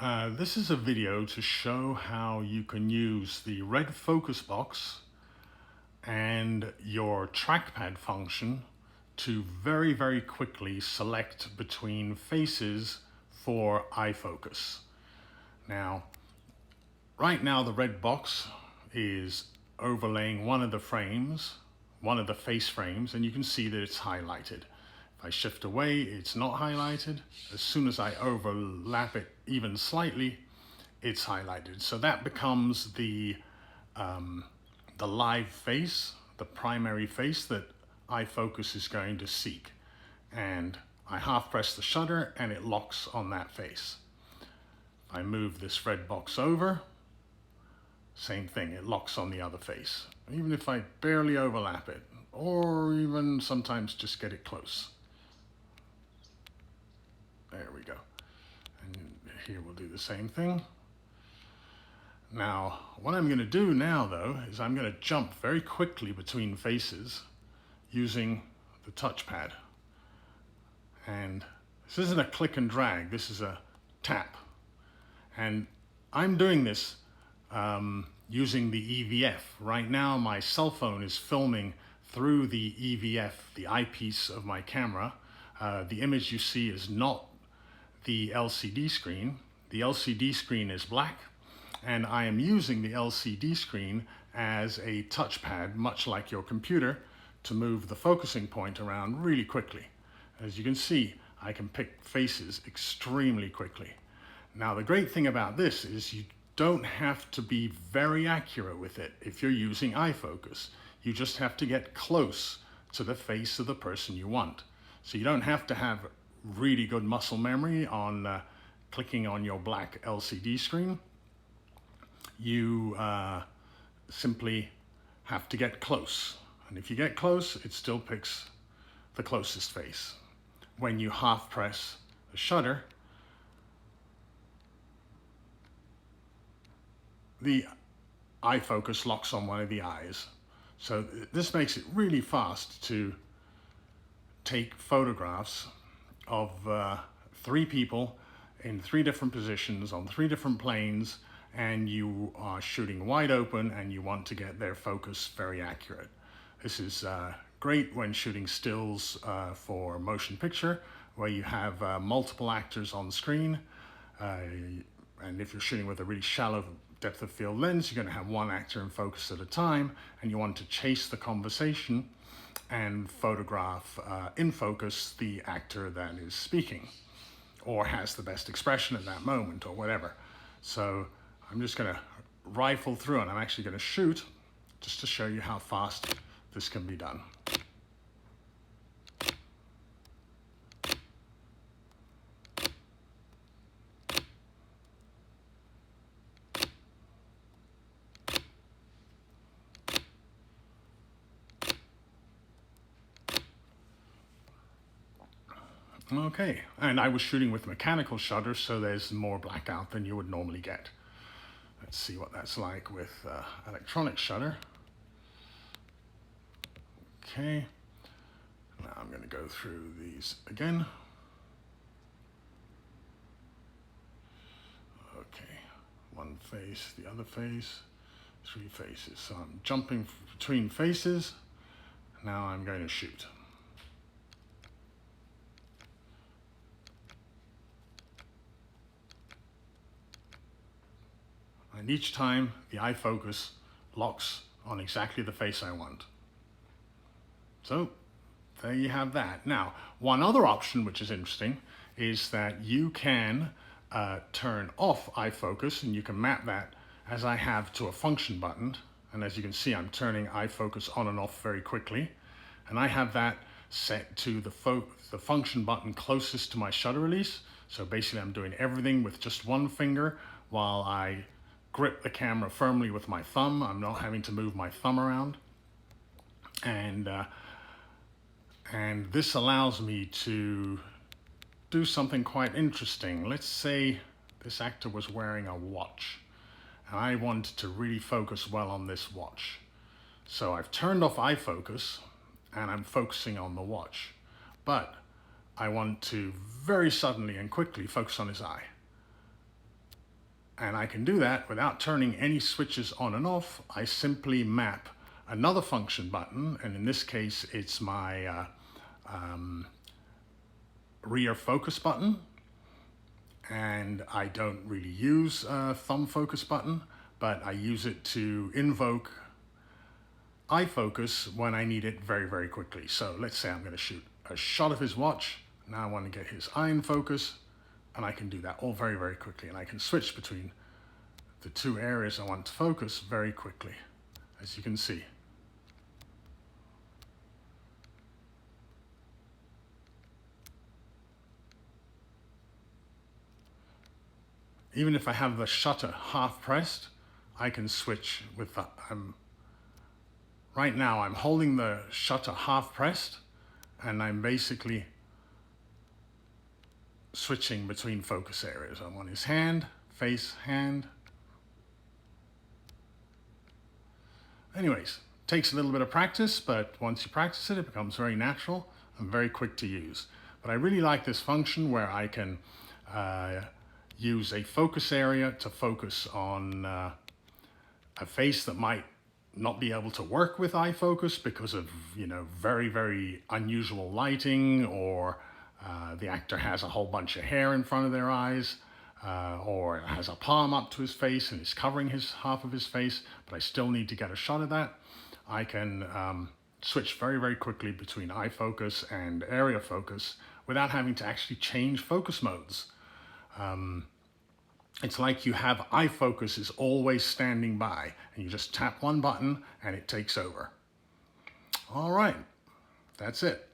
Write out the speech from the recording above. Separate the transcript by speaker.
Speaker 1: This is a video to show how you can use the red focus box and your trackpad function to very quickly select between faces for iFocus. Now, right now the red box is overlaying one of the frames, one of the face frames, and you can see that it's highlighted. If I shift away, it's not highlighted. As soon as I overlap it even slightly, it's highlighted. So that becomes the live face, the primary face that iFocus is going to seek. And I half press the shutter and it locks on that face. If I move this red box over, same thing, it locks on the other face. Even if I barely overlap it, or even sometimes just get it close. There we go. And here we'll do the same thing. Now, what I'm going to do now, though, is I'm going to jump very quickly between faces using the touchpad. And this isn't a click and drag, this is a tap. And I'm doing this using the EVF. Right now, my cell phone is filming through the EVF, the eyepiece of my camera. The image you see is not the LCD screen. The LCD screen is black, and I am using the LCD screen as a touchpad, much like your computer, to move the focusing point around really quickly. As you can see, I can pick faces extremely quickly. Now, the great thing about this is you don't have to be very accurate with it if you're using iFocus. You just have to get close to the face of the person you want. So you don't have to have really good muscle memory on clicking on your black LCD screen. You simply have to get close. And if you get close, it still picks the closest face. When you half press the shutter, the iFocus locks on one of the eyes. So this makes it really fast to take photographs of three people in three different positions on three different planes, and you are shooting wide open and you want to get their focus very accurate. This is great when shooting stills for motion picture, where you have multiple actors on screen. And if you're shooting with a really shallow depth of field lens, you're going to have one actor in focus at a time, and you want to chase the conversation and photograph in focus the actor that is speaking or has the best expression at that moment or whatever. So I'm just going to rifle through, and I'm actually going to shoot just to show you how fast this can be done. Okay, and I was shooting with mechanical shutter, so there's more blackout than you would normally get. Let's see what that's like with electronic shutter. Okay, now I'm going to go through these again. Okay, one face, the other face, three faces. So I'm jumping between faces. Now I'm going to shoot. And each time the iFocus locks on exactly the face I want. So there you have that. Now, one other option which is interesting is that you can turn off iFocus, and you can map that as I have to a function button. And as you can see, I'm turning iFocus on and off very quickly. And I have that set to the function button closest to my shutter release. So basically I'm doing everything with just one finger while I grip the camera firmly with my thumb. I'm not having to move my thumb around. And this allows me to do something quite interesting. Let's say this actor was wearing a watch, and I want to really focus well on this watch. So I've turned off iFocus, and I'm focusing on the watch. But I want to very suddenly and quickly focus on his eye. And I can do that without turning any switches on and off. I simply map another function button, and in this case, it's my rear focus button. And I don't really use a thumb focus button, but I use it to invoke eye focus when I need it very, very quickly. So let's say I'm going to shoot a shot of his watch. Now I want to get his eye in focus, and I can do that all very, very quickly. And I can switch between the two areas I want to focus very quickly, as you can see. Even if I have the shutter half pressed, I can switch with the, right now I'm holding the shutter half pressed, and I'm basically switching between focus areas. I'm on his hand, face, hand. Anyways, takes a little bit of practice, but once you practice it, it becomes very natural and very quick to use. But I really like this function where I can use a focus area to focus on a face that might not be able to work with eye focus because of, you know, very, very unusual lighting, or the actor has a whole bunch of hair in front of their eyes, or has a palm up to his face and is covering half of his face, but I still need to get a shot of that. I can switch very, very quickly between eye focus and area focus without having to actually change focus modes. It's like you have eye focus is always standing by, and you just tap one button and it takes over. All right, that's it.